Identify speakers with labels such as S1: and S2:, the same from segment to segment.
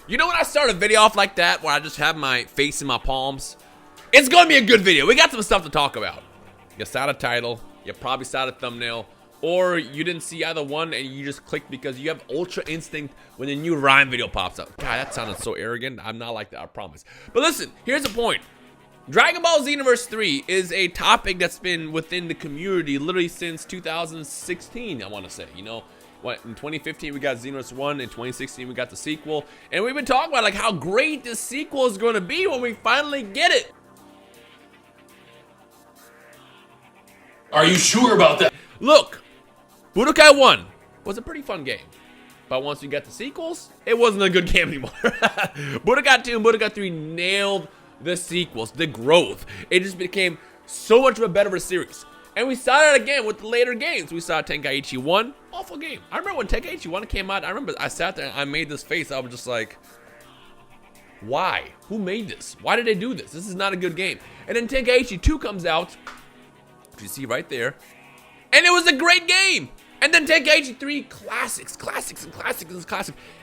S1: You know when I start a video off like that, where I just have my face in my palms? It's gonna be a good video. We got some stuff to talk about. You saw the title, you probably saw the thumbnail, or you didn't see either one and you just clicked because you have Ultra Instinct when the new Rhyme video pops up. God, that sounded so arrogant. I'm not like that, I promise. But listen, here's the point. Dragon Ball Xenoverse 3 is a topic that's been within the community literally since 2016, I want to say, you know. What, in 2015 we got Xenoverse 1, in 2016 we got the sequel, and we've been talking about like how great this sequel is going to be when we finally get it.
S2: Are you sure about that?
S1: Look, Budokai 1 was a pretty fun game, but once we got the sequels, it wasn't a good game anymore. Budokai 2 and Budokai 3 nailed the sequels, the growth. It just became so much of a better series. And we saw that again with the later games. We saw Tenkaichi 1, awful game. I remember when Tenkaichi 1 came out, I remember I sat there and I made this face. I was just like, why? Who made this? Why did they do this? This is not a good game. And then Tenkaichi 2 comes out, which you see right there, and it was a great game. And then Tenkaichi 3, classics.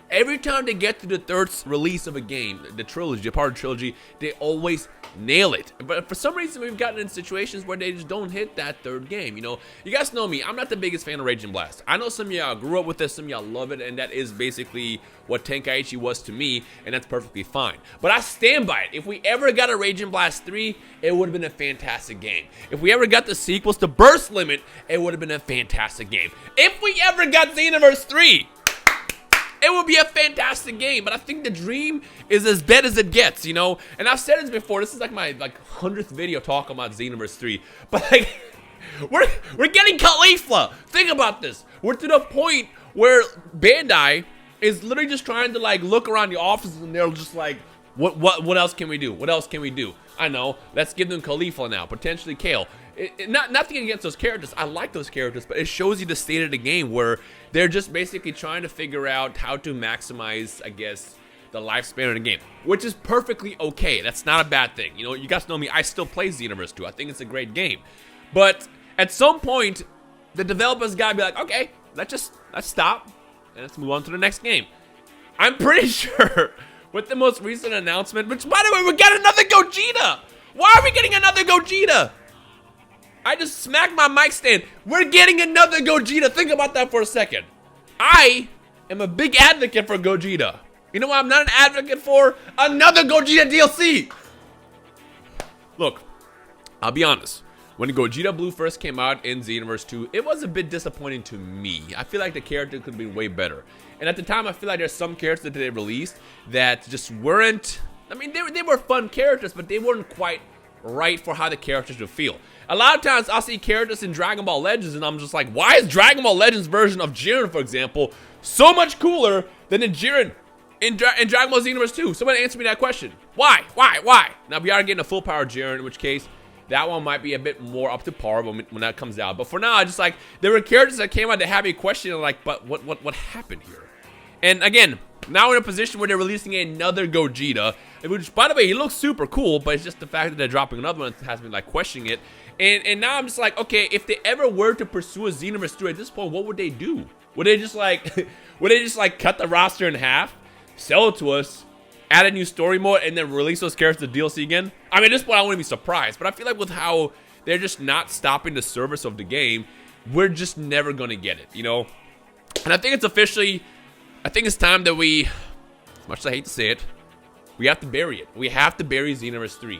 S1: Every time they get to the third release of a game, the trilogy, a part of the trilogy, they always nail it. But for some reason, we've gotten in situations where they just don't hit that third game. You know, you guys know me. I'm not the biggest fan of Raging Blast. I know some of y'all grew up with this, some of y'all love it, and that is basically what Tenkaichi was to me, and that's perfectly fine. But I stand by it. If we ever got a Raging Blast 3, it would have been a fantastic game. If we ever got the sequels to Burst Limit, it would have been a fantastic game. If we ever got Xenoverse 3, it would be a fantastic game, but I think the dream is as bad as it gets, you know? And I've said this before, this is like my 100th video talking about Xenoverse 3, but like, we're getting Caulifla. Think about this. We're to the point where Bandai is literally just trying to like look around the offices and they're just like, what else can we do? What else can we do? I know, let's give them Caulifla now, potentially Kale. Nothing against those characters. I like those characters, but it shows you the state of the game where they're just basically trying to figure out how to maximize, I guess, the lifespan of the game, which is perfectly okay. That's not a bad thing. You know, you guys know me. I still play Xenoverse 2. I think it's a great game, but at some point, the developers gotta be like, okay, let's stop and let's move on to the next game. I'm pretty sure with the most recent announcement, which by the way, we got another Gogeta. Why are we getting another Gogeta? I just smacked my mic stand. We're getting another Gogeta. Think about that for a second. I am a big advocate for Gogeta. You know what I'm not an advocate for? Another Gogeta DLC. Look, I'll be honest. When Gogeta Blue first came out in Xenoverse 2, it was a bit disappointing to me. I feel like the character could have been way better. And at the time, I feel like there's some characters that they released that just weren't... I mean, they were fun characters, but they weren't quite right for how the characters would feel. A lot of times I'll see characters in Dragon Ball Legends and I'm just like, why is Dragon Ball Legends version of Jiren, for example, so much cooler than the Jiren in Dragon Ball Xenoverse 2? Someone answer me that question. Why? Now we are getting a full power Jiren, in which case that one might be a bit more up to par when that comes out. But for now, I just like, there were characters that came out that had me questioning like, but what happened here? And again, now we're in a position where they're releasing another Gogeta, which, by the way, he looks super cool, but it's just the fact that they're dropping another one that has me like questioning it. And now I'm just like, okay, if they ever were to pursue a Xenoverse 3 at this point, what would they do? Would they just like, cut the roster in half, sell it to us, add a new story mode, and then release those characters to DLC again? I mean, at this point, I wouldn't be surprised, but I feel like with how they're just not stopping the service of the game, we're just never gonna get it, you know? And I think it's officially, I think it's time that we, as much as I hate to say it, we have to bury it. We have to bury Xenoverse 3.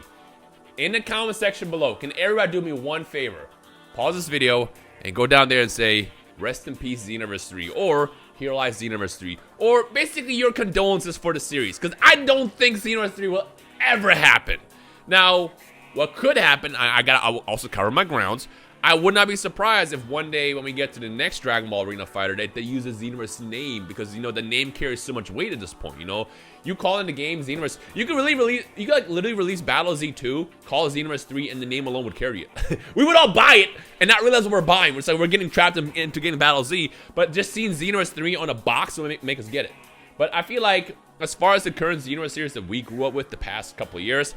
S1: In the comment section below, can everybody do me one favor? Pause this video and go down there and say, rest in peace Xenoverse 3, or here lies Xenoverse 3, or basically your condolences for the series, because I don't think Xenoverse 3 will ever happen. Now, what could happen, I'll also cover my grounds. I would not be surprised if one day when we get to the next Dragon Ball Arena fighter that they use a Xenoverse name, because you know the name carries so much weight at this point. You know, you call in the game Xenoverse, you could literally release Battle Z2, call it Xenoverse 3, and the name alone would carry it. We would all buy it and not realize what we're buying. It's like we're getting trapped into getting Battle Z, but just seeing Xenoverse 3 on a box will make us get it. But I feel like as far as the current Xenoverse series that we grew up with the past couple of years,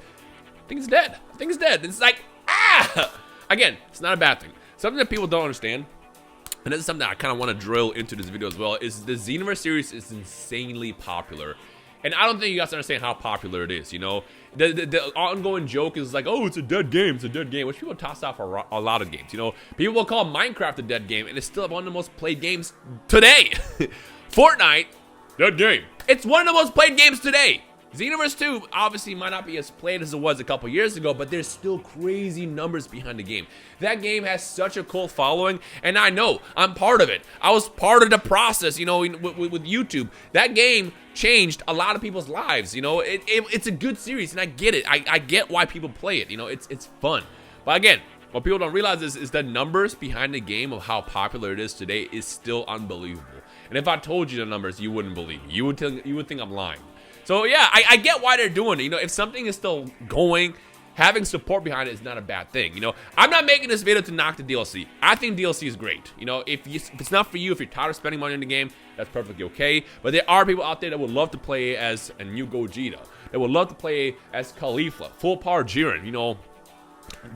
S1: think it's dead. I think it's dead. It's like, again, it's not a bad thing. Something that people don't understand, and this is something that I kind of want to drill into this video as well, is the Xenoverse series is insanely popular. And I don't think you guys understand how popular it is, you know? The ongoing joke is like, oh, it's a dead game, it's a dead game, which people toss out for a lot of games, you know? People will call Minecraft a dead game, and it's still one of the most played games today. Fortnite, dead game. It's one of the most played games today. Xenoverse 2 obviously might not be as played as it was a couple years ago, but there's still crazy numbers behind the game. That game has such a cult following, and I know I'm part of it. I was part of the process, you know, with YouTube. That game changed a lot of people's lives, you know. It's a good series, and I get it. I get why people play it, you know. It's fun. But again, what people don't realize is the numbers behind the game of how popular it is today is still unbelievable. And if I told you the numbers, you wouldn't believe me. You would think I'm lying. So yeah, I get why they're doing it. You know, if something is still going, having support behind it is not a bad thing. You know, I'm not making this video to knock the DLC. I think DLC is great. You know, if it's not for you, if you're tired of spending money in the game, that's perfectly okay. But there are people out there that would love to play as a new Gogeta. They would love to play as Caulifla, full power Jiren. You know,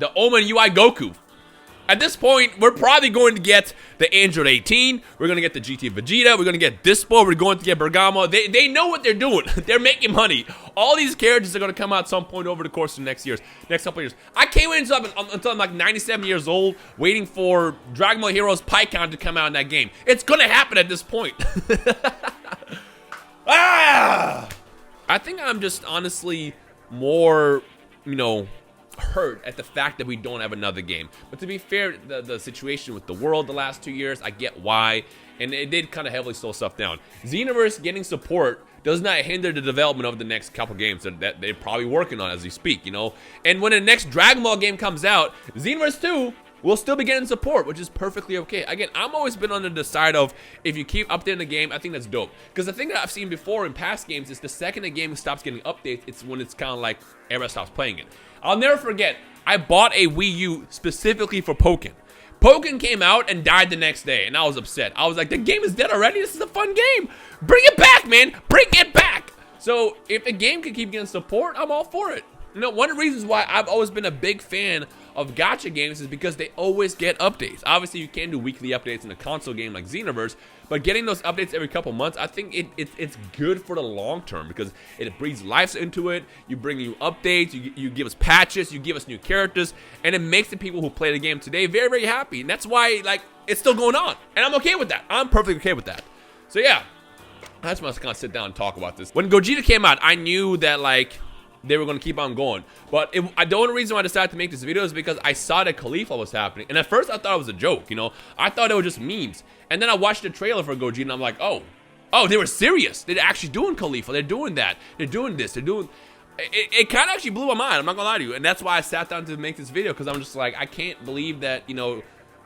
S1: the Omen UI Goku. At this point, we're probably going to get the Android 18. We're going to get the GT Vegeta. We're going to get Dispo. We're going to get Bergamo. They know what they're doing. They're making money. All these characters are going to come out at some point over the course of the next couple of years. I can't wait until I'm like 97 years old waiting for Dragon Ball Heroes Pikkon to come out in that game. It's going to happen at this point. I think I'm just honestly more, you know, hurt at the fact that we don't have another game. But to be fair, the situation with the world the last 2 years, I get why, and it did kind of heavily slow stuff down. Xenoverse getting support does not hinder the development of the next couple games that they're probably working on as we speak, you know. And when the next Dragon Ball game comes out, Xenoverse 2 will still be getting support, which is perfectly okay. Again, I've always been on the side of, if you keep updating the game, I think that's dope. Because the thing that I've seen before in past games is the second a game stops getting updates, it's when it's kind of like everybody stops playing it. I'll never forget, I bought a Wii U specifically for Pokken. Pokken came out and died the next day, and I was upset. I was like, the game is dead already? This is a fun game. Bring it back, man. Bring it back. So if the game can keep getting support, I'm all for it. You know, one of the reasons why I've always been a big fan of gacha games is because they always get updates. Obviously, you can do weekly updates in a console game like Xenoverse, but getting those updates every couple months, I think it's good for the long term because it breathes life into it. You bring new updates, you give us patches, you give us new characters, and it makes the people who play the game today very, very happy. And that's why, like, it's still going on. And I'm okay with that. I'm perfectly okay with that. So yeah, I just want to kind of sit down and talk about this. When Gogeta came out, I knew that, like, they were going to keep on going. But the only reason why I decided to make this video is because I saw that Caulifla was happening. And at first, I thought it was a joke, you know? I thought it was just memes. And then I watched the trailer for Gogeta, and I'm like, oh, they were serious. They're actually doing Caulifla. They're doing that. They're doing this. They're doing... It kind of actually blew my mind. I'm not going to lie to you. And that's why I sat down to make this video, because I'm just like, I can't believe that, you know,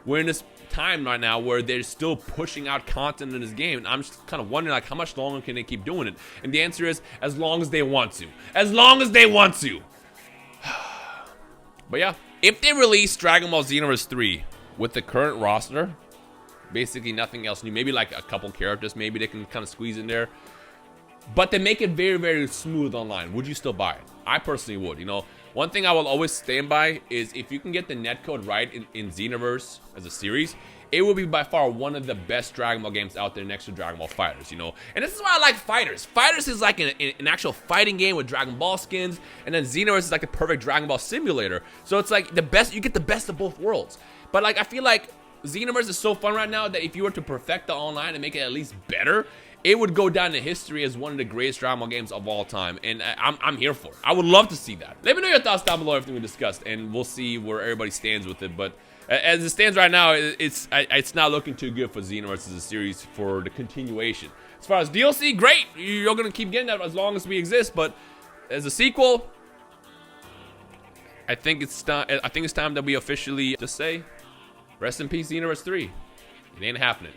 S1: we're in this time right now where they're still pushing out content in this game, and I'm just kind of wondering, like, how much longer can they keep doing it? And the answer is, as long as they want to. As long as they want to. But yeah, if they release Dragon Ball Xenoverse 3 with the current roster, basically nothing else new, maybe like a couple characters, maybe they can kind of squeeze in there, but they make it very, very smooth online, would you still buy it? I personally would, you know. One thing I will always stand by is if you can get the netcode right in Xenoverse as a series, it will be by far one of the best Dragon Ball games out there next to Dragon Ball FighterZ, you know? And this is why I like Fighters. Fighters is like an actual fighting game with Dragon Ball skins, and then Xenoverse is like the perfect Dragon Ball simulator. So it's like the best, you get the best of both worlds. But like, I feel like Xenoverse is so fun right now that if you were to perfect the online and make it at least better, it would go down in history as one of the greatest Dragon Ball games of all time, and I'm here for it. I would love to see that. Let me know your thoughts down below, everything we discussed, and we'll see where everybody stands with it. But as it stands right now, it's not looking too good for Xenoverse as a series for the continuation. As far as DLC, great. You're gonna keep getting that as long as we exist. But as a sequel, I think it's time that we officially just say, rest in peace, Xenoverse 3. It ain't happening.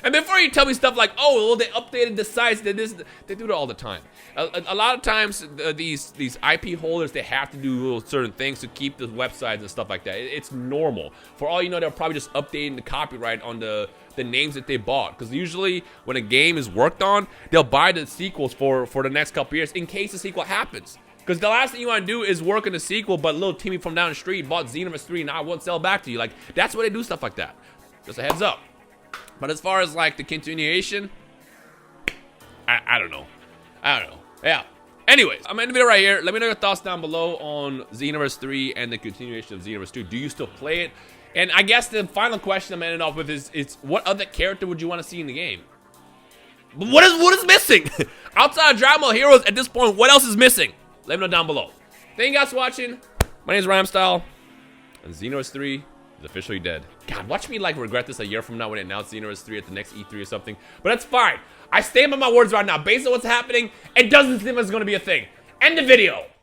S1: And before you tell me stuff like, oh, well, they updated the sites, they do it all the time. A lot of times, these IP holders, they have to do little certain things to keep the websites and stuff like that. It's normal. For all you know, they're probably just updating the copyright on the names that they bought. Because usually, when a game is worked on, they'll buy the sequels for the next couple years in case the sequel happens. Because the last thing you want to do is work in a sequel, but little Timmy from down the street bought Xenoverse 3 and I won't sell back to you. Like, that's why they do stuff like that. Just a heads up. But as far as, like, the continuation, I don't know. I don't know. Yeah. Anyways, I'm ending the video right here. Let me know your thoughts down below on Xenoverse 3 and the continuation of Xenoverse 2. Do you still play it? And I guess the final question I'm ending off with is what other character would you want to see in the game? What is missing? Outside of Dragon Ball Heroes at this point, what else is missing? Let me know down below. Thank you guys for watching. My name is Rhymestyle, and Xenoverse 3 is officially dead. God, watch me like regret this a year from now when they announce Xenoverse 3 at the next E3 or something. But that's fine. I stand by my words right now. Based on what's happening, it doesn't seem like it's going to be a thing. End the video.